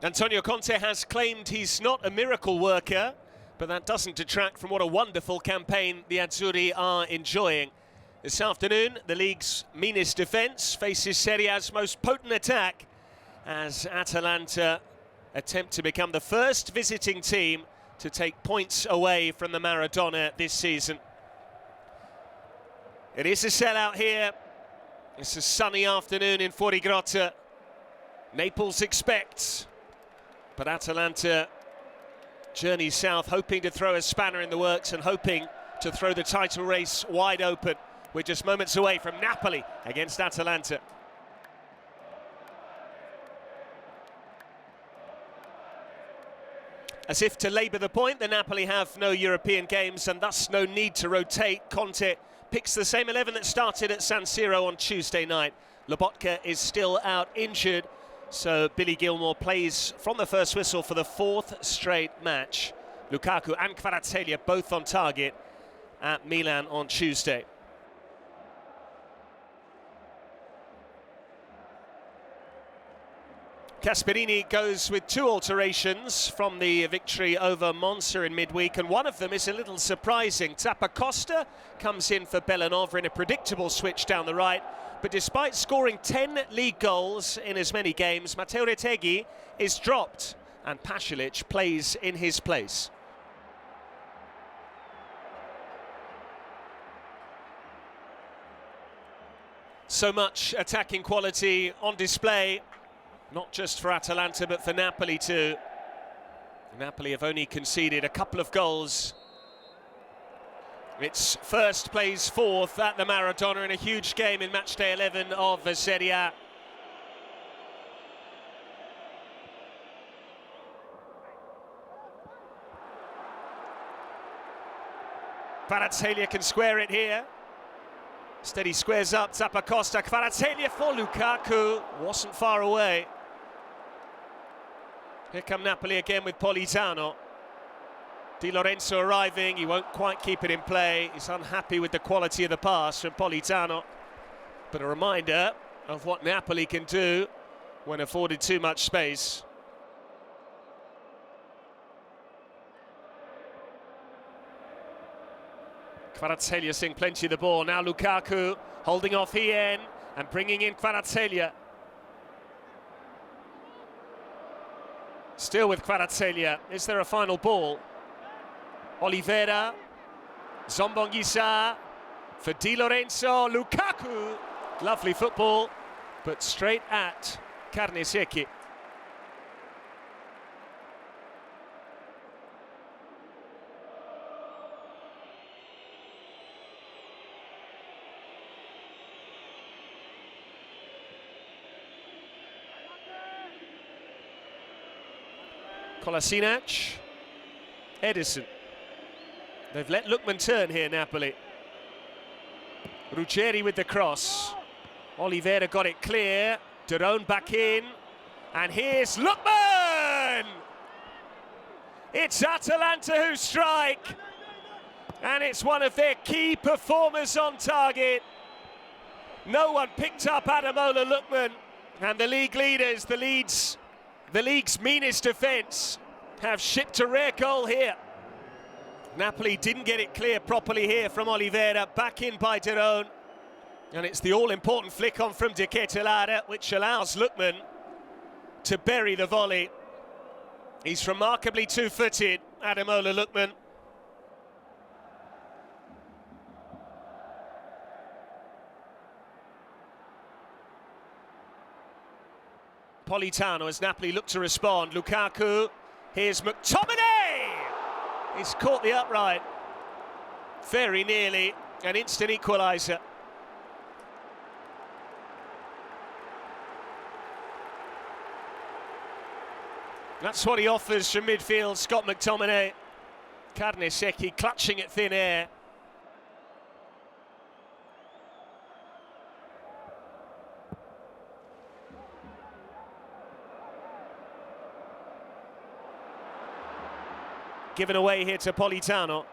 Antonio Conte has claimed he's not a miracle worker, but that doesn't detract from what a wonderful campaign the Azzurri are enjoying. This afternoon, the league's meanest defence faces Serie A's most potent attack as Atalanta attempt to become the first visiting team to take points away from the Maradona this season. It is a sellout here. It's a sunny afternoon in Fuorigrotta. Naples expects, but Atalanta journeys south, hoping to throw a spanner in the works and hoping to throw the title race wide open. We're just moments away from Napoli against Atalanta. As if to labour the point, the Napoli have no European games and thus no need to rotate. Conte picks the same 11 that started at San Siro on Tuesday night. Lobotka is still out injured, so Billy Gilmour plays from the first whistle for the fourth straight match. Lukaku and Kvaratskhelia both on target at Milan on Tuesday. Gasperini goes with two alterations from the victory over Monza in midweek, and one of them is a little surprising. Zappacosta comes in for Bellanova in a predictable switch down the right, but despite scoring 10 league goals in as many games, Matteo Retegui is dropped and Pasalic plays in his place. So much attacking quality on display, not just for Atalanta but for Napoli too. Napoli have only conceded a couple of goals. Its first plays fourth at the Maradona in a huge game in matchday 11 of the Serie A. Kvaratskhelia can square it here. Steady squares up, Zappacosta, Kvaratskhelia for Lukaku, wasn't far away. Here come Napoli again with Politano. Di Lorenzo arriving, he won't quite keep it in play. He's unhappy with the quality of the pass from Politano. But a reminder of what Napoli can do when afforded too much space. Kvaratskhelia seeing plenty of the ball. Now Lukaku holding off Hien and bringing in Kvaratskhelia. Still with Kvaratskhelia. Is there a final ball? Oliveira, Zombonguisa for Di Lorenzo, Lukaku. Lovely football, but straight at Carnesecchi. Kolasinac, Edison. They've let Lookman turn here, Napoli. Ruggeri with the cross. Oliveira got it clear. Derone back in. And here's Lookman! It's Atalanta who strike. And it's one of their key performers on target. No one picked up Ademola Lookman. And the league leaders, the league's meanest defence, have shipped a rare goal here. Napoli didn't get it clear properly here from Oliveira, back in by Derone. And it's the all-important flick on from De Ketelaere, which allows Lookman to bury the volley. He's remarkably two-footed, Ademola Lookman. Politano as Napoli look to respond. Lukaku, here's McTominay! He's caught the upright. Very nearly an instant equaliser. That's what he offers from midfield, Scott McTominay. Carnesecchi clutching at thin air. Given away here to Politano.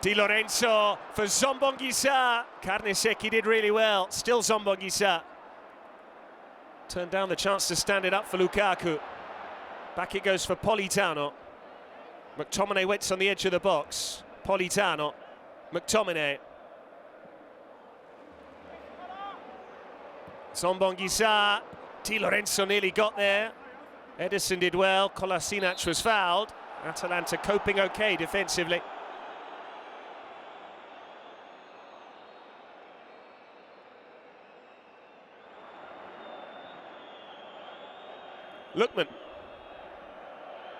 Di Lorenzo for Zombonguisa. Carnesecchi did really well. Still Zombonguisa. Turned down the chance to stand it up for Lukaku. Back it goes for Politano. McTominay waits on the edge of the box. Politano, McTominay. Zombonguisa, Di Lorenzo nearly got there. Ederson did well, Kolasinac was fouled. Atalanta coping okay defensively. Lookman.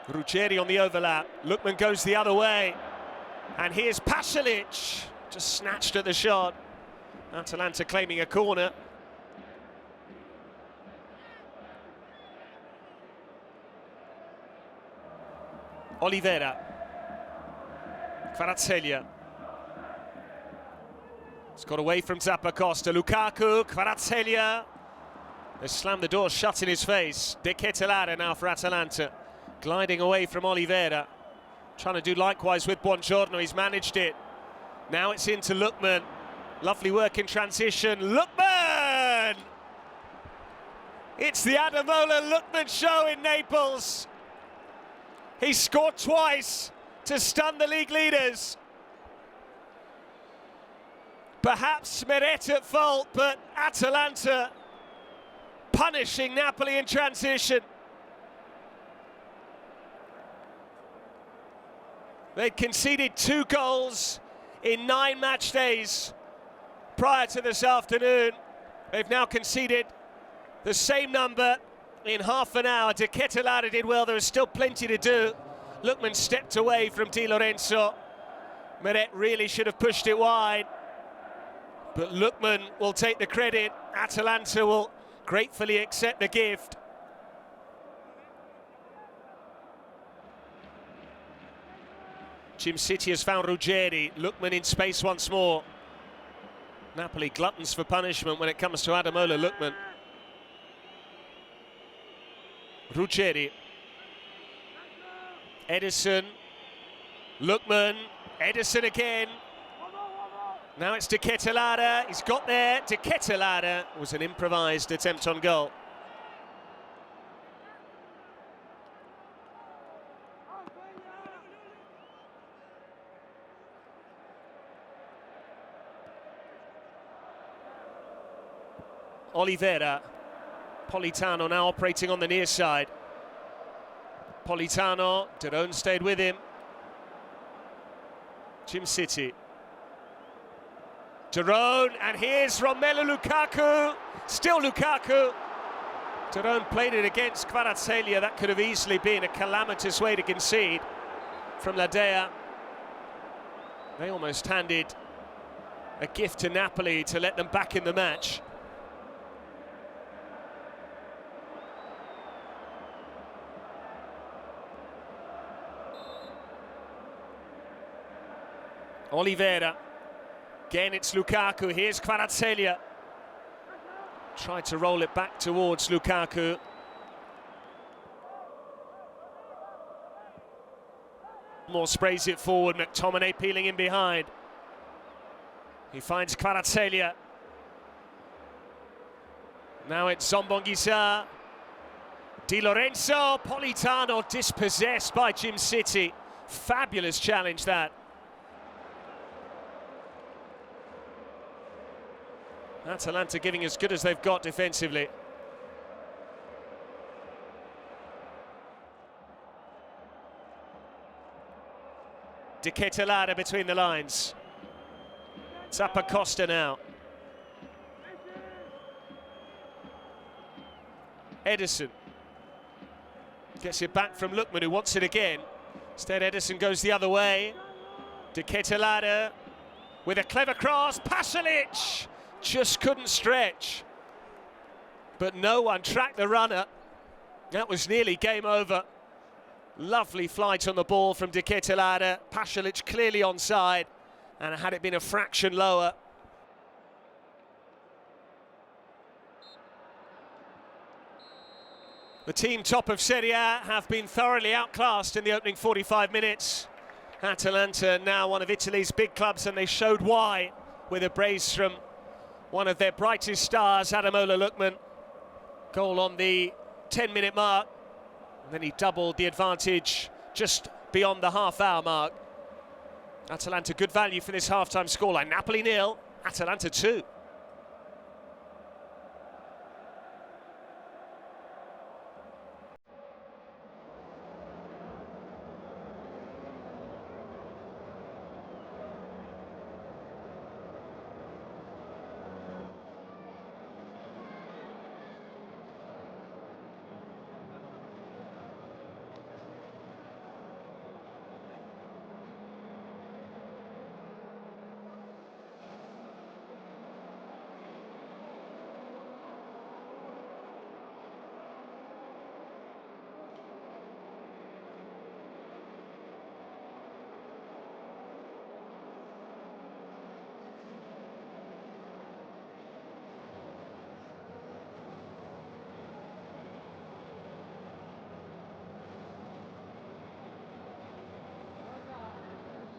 Ruggeri on the overlap. Lookman goes the other way. And here's Pasalic. Just snatched at the shot. Atalanta claiming a corner. Oliveira. Kvaratskhelia. It's got away from Zappacosta. Lukaku, Kvaratskhelia. They slammed the door shut in his face. De Ketelaere now for Atalanta. Gliding away from Oliveira. Trying to do likewise with Buongiorno. He's managed it. Now it's into Lookman. Lovely work in transition. Lookman! It's the Ademola Lookman show in Naples. He scored twice to stun the league leaders. Perhaps Meret at fault, but Atalanta punishing Napoli in transition. They'd conceded 2 goals in 9 match days prior to this afternoon. They've now conceded the same number in half an hour. De Ketelaere did well, there was still plenty to do. Lookman stepped away from Di Lorenzo. Meret really should have pushed it wide. But Lookman will take the credit. Atalanta will gratefully accept the gift. Jim City has found Ruggeri. Lookman in space once more. Napoli gluttons for punishment when it comes to Ademola Lookman. Ruggeri. Ederson. Lookman. Ederson again. Now it's De Ketelaere. He's got there. De Ketelaere was an improvised attempt on goal. Oliveira. Politano now operating on the near side. Politano, Derone stayed with him. Jim City. Derone, and here's Romelu Lukaku. Still Lukaku. Derone played it against Kvaratskhelia. That could have easily been a calamitous way to concede from Della. They almost handed a gift to Napoli to let them back in the match. Oliveira. Again, it's Lukaku. Here's Kvaratskhelia. Tried to roll it back towards Lukaku. More sprays it forward. McTominay peeling in behind. He finds Kvaratskhelia. Now it's Zombonguisa. Di Lorenzo. Politano dispossessed by Jim City. Fabulous challenge that. Atalanta giving as good as they've got defensively. De Ketelaere between the lines. Zappacosta now. Ederson gets it back from Lookman, who wants it again. Instead, Ederson goes the other way. De Ketelaere with a clever cross. Pasalic just couldn't stretch. But no one tracked the runner. That was nearly game over. Lovely flight on the ball from De Ketelaere. Pasalic clearly onside, and had it been a fraction lower. The team top of Serie A have been thoroughly outclassed in the opening 45 minutes. Atalanta now one of Italy's big clubs, and they showed why with a brace from one of their brightest stars, Ademola Lookman. goal on the 10-minute mark, and then he doubled the advantage just beyond the half-hour mark. Atalanta good value for this half-time scoreline. Napoli 0, Atalanta 2.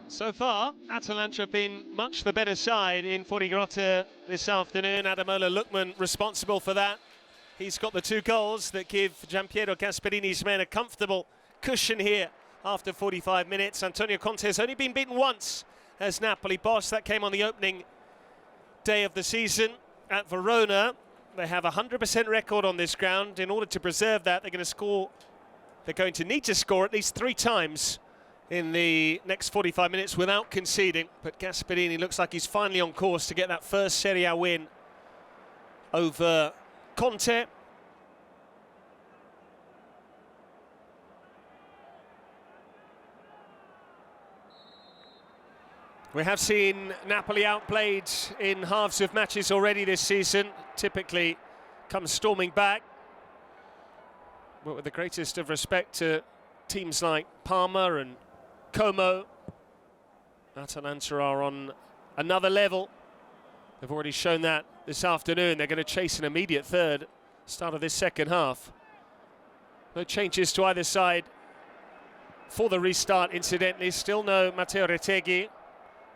So far, Atalanta have been much the better side in Fuorigrotta this afternoon. Ademola Lookman responsible for that. He's got the 2 goals that give Gianpiero Gasperini's men a comfortable cushion here after 45 minutes. Antonio Conte has only been beaten once as Napoli boss. That came on the opening day of the season at Verona. They have a 100% record on this ground. In order to preserve that, they're going to need to score at least 3 times in the next 45 minutes without conceding. But Gasperini looks like he's finally on course to get that first Serie A win over Conte. We have seen Napoli outplayed in halves of matches already this season, typically comes storming back. But with the greatest of respect to teams like Parma and Como, Atalanta are on another level. They've already shown that this afternoon. They're going to chase an immediate third, start of this second half. No changes to either side for the restart, incidentally. Still no Matteo Retegui.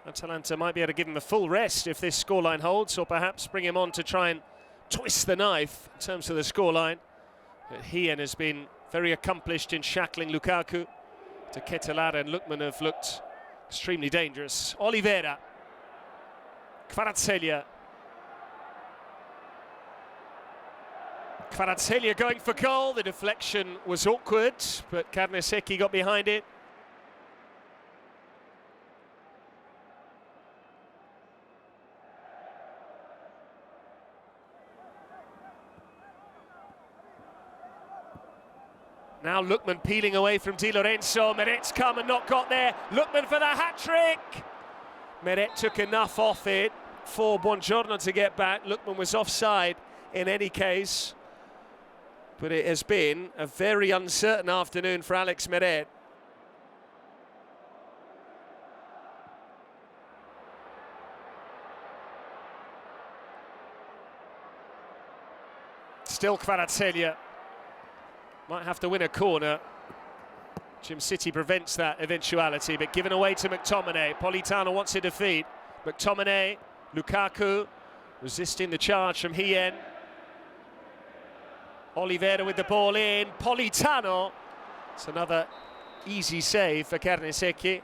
Atalanta might be able to give him a full rest if this scoreline holds, or perhaps bring him on to try and twist the knife in terms of the scoreline. But Hien has been very accomplished in shackling Lukaku. To Ketelare and Lookman have looked extremely dangerous. Oliveira, Kvaratskhelia going for goal. The deflection was awkward, but Carnesecchi got behind it. Now Lookman peeling away from Di Lorenzo. Meret's come and not got there. Lookman for the hat-trick. Meret took enough off it for Buongiorno to get back. Lookman was offside in any case. But it has been a very uncertain afternoon for Alex Meret. Still Kvaratskhelia. Might have to win a corner. Jim City prevents that eventuality, but given away to McTominay. Politano wants it to feed. McTominay, Lukaku, resisting the charge from Hien. Oliveira with the ball in. Politano. It's another easy save for Carnesecchi.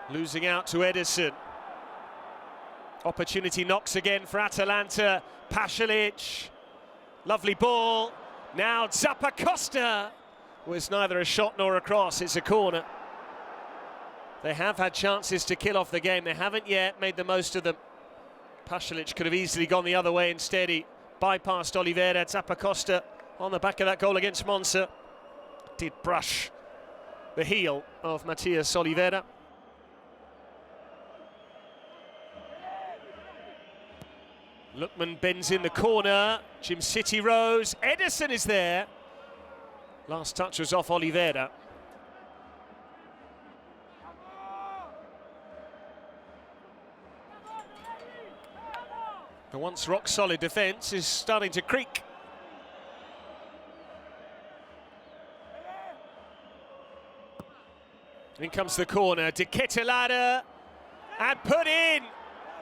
Losing out to Ederson. Opportunity knocks again for Atalanta. Pasalic. Lovely ball. Now Zappacosta. Was neither a shot nor a cross. It's a corner. They have had chances to kill off the game. They haven't yet made the most of them. Pasalic could have easily gone the other way. Instead, he bypassed Oliveira. Zappacosta on the back of that goal against Monza did brush the heel of Matias Oliveira. Lookman bends in the corner. Jim City rose. Ederson is there. Last touch was off Oliveira. The once rock-solid defence is starting to creak. In comes the corner, della, and put in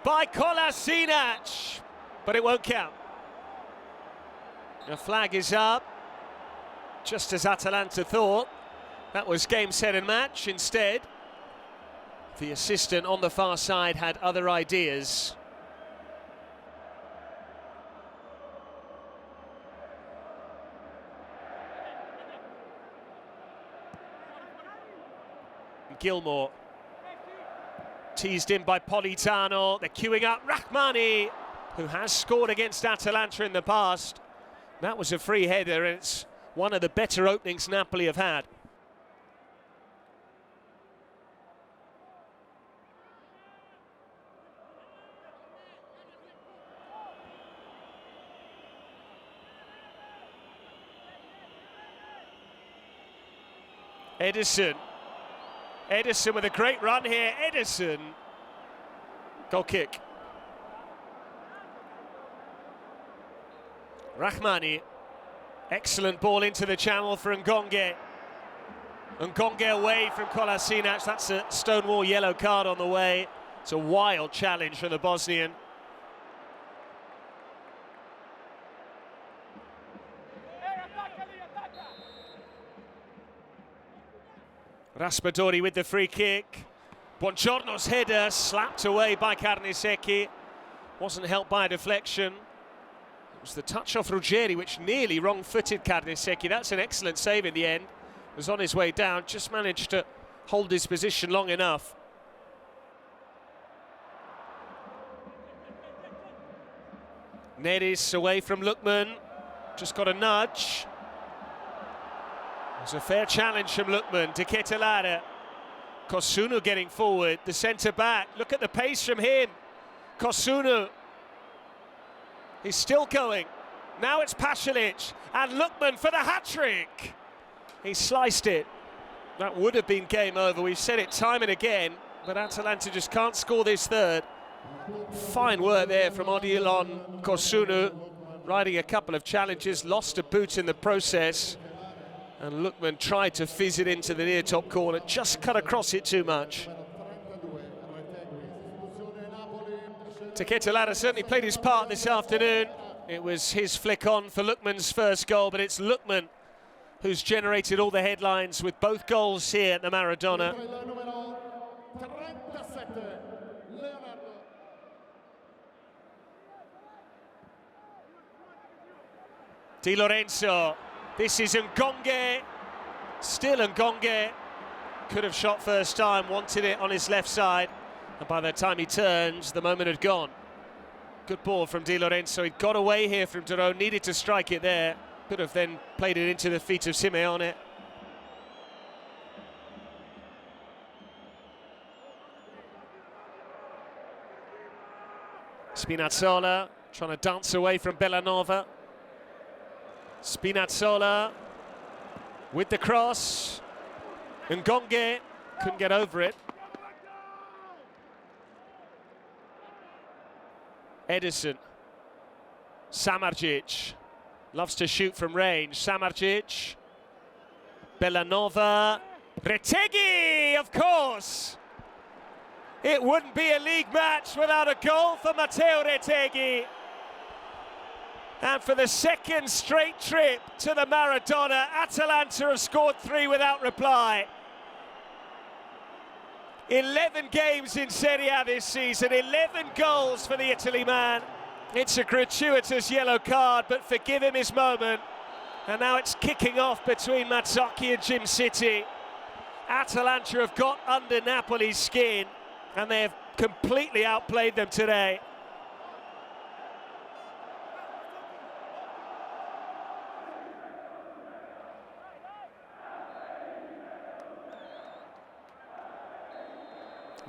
by Kolasinac, but it won't count. The flag is up, just as Atalanta thought. That was game, set and match. Instead, the assistant on the far side had other ideas. Gilmour, teased in by Politano. They're queuing up Rahmani, who has scored against Atalanta in the past. That was a free header, and it's one of the better openings Napoli have had. Ederson with a great run here. Ederson. Goal kick. Rahmani. Excellent ball into the channel for Ngonge. Ngonge away from Kolasinac. That's a stonewall yellow card on the way. It's a wild challenge from the Bosnian. Raspadori with the free kick. Buongiorno's header slapped away by Carnesecchi. Wasn't helped by a deflection. It was the touch off Ruggeri which nearly wrong-footed Carnesecchi. That's an excellent save in the end. Was on his way down, just managed to hold his position long enough. Neres away from Lookman. Just got a nudge. It's a fair challenge from Lookman. Della. Kosunu getting forward. The centre-back. Look at the pace from him. Kosunu. He's still going. Now it's Pasalic. And Lookman for the hat-trick. He sliced it. That would have been game over. We've said it time and again. But Atalanta just can't score this third. Fine work there from Odilon Kosunu. Riding a couple of challenges. Lost a boot in the process. And Lookman tried to fizz it into the near top corner, just cut across it too much. Della certainly played his part this afternoon. It was his flick on for Lookman's first goal, but it's Lookman who's generated all the headlines with both goals here at the Maradona. Di Lorenzo. This is Ngonge, still Ngonge, could have shot first time, wanted it on his left side, and by the time he turns, the moment had gone. Good ball from Di Lorenzo, he got away here from Derone, needed to strike it there, could have then played it into the feet of Simeone. Spinazzola trying to dance away from Bellanova. Spinazzola with the cross. Ngonge couldn't get over it. Ederson. Samardzic loves to shoot from range. Samardzic. Bellanova. Retegui, of course. It wouldn't be a league match without a goal for Matteo Retegui. And for the second straight trip to the Maradona, Atalanta have scored 3 without reply. 11 games in Serie A this season, 11 goals for the Italy man. It's a gratuitous yellow card, but forgive him his moment. And now it's kicking off between Mazzocchi and Jim City. Atalanta have got under Napoli's skin, and they have completely outplayed them today.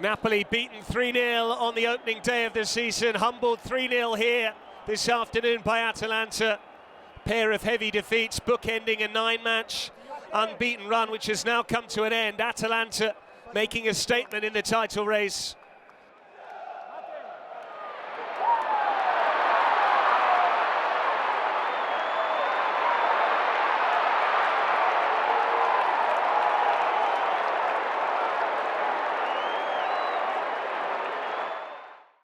Napoli beaten 3-0 on the opening day of the season, humbled 3-0 here this afternoon by Atalanta. Pair of heavy defeats, bookending a 9-match unbeaten run, which has now come to an end. Atalanta making a statement in the title race.